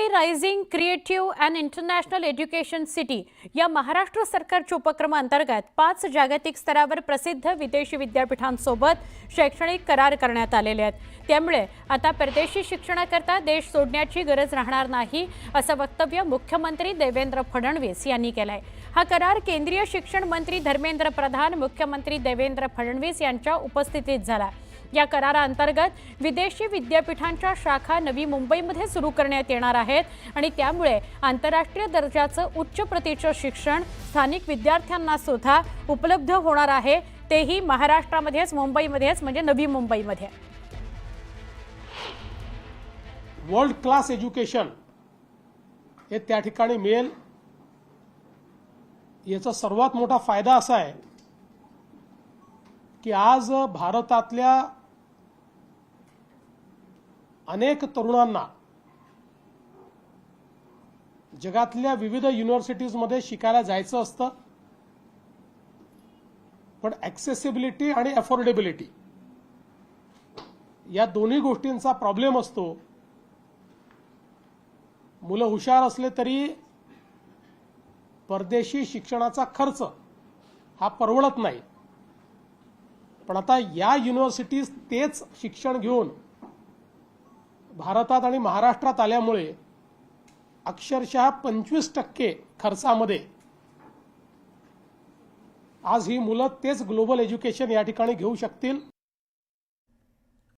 Rising creative and international education city या महाराष्ट्र सरकारच्या उपक्रमांतर्गत 5 जागतिक स्तरावर प्रसिद्ध विदेशी विद्यापीठांसोबत शैक्षणिक करार करण्यात आलेले आहेत। त्यामुळे आता परदेशी शिक्षणाकरता देश सोडण्याची गरज राहणार नाही असं वक्तव्य मुख्यमंत्री देवेंद्र फडणवीस यांनी केलंय। हा करार केंद्रीय शिक्षण मंत्री धर्मेंद्र प्रधान, मुख्यमंत्री देवेंद्र फडणवीस यांच्या उपस्थितीत झाला। या कराराअंतर्गत विदेशी विद्यापीठांच्या शाखा नवी मुंबईमध्ये सुरू करण्यात येणार आहेत आणि त्यामुळे आंतरराष्ट्रीय दर्जाचं उच्च प्रतीचं शिक्षण स्थानिक विद्यार्थ्यांना सुद्धा उपलब्ध होणार आहे, तेही महाराष्ट्रामध्येच, मुंबईमध्येच, म्हणजे नवी मुंबईमध्ये। वर्ल्ड क्लास एज्युकेशन हे त्या ठिकाणी मिळेल। याचा सर्वात मोठा फायदा असा आहे की आज भारतातल्या अनेक तरुणांना जगातल्या विविध युनिव्हर्सिटीजमध्ये शिकायला जायचं असतं, पण ॲक्सेसिबिलिटी आणि अफोर्डेबिलिटी या दोन्ही गोष्टींचा प्रॉब्लेम असतो। मुलं हुशार असले तरी परदेशी शिक्षणाचा खर्च हा परवडत नाही। पण आता या युनिव्हर्सिटीज तेच शिक्षण घेऊन भारतात आणि महाराष्ट्रात आल्यामुळे अक्षरशः 25% खर्चामध्ये आज ही मुलं तेच ग्लोबल एज्युकेशन या ठिकाणी घेऊ शकतील।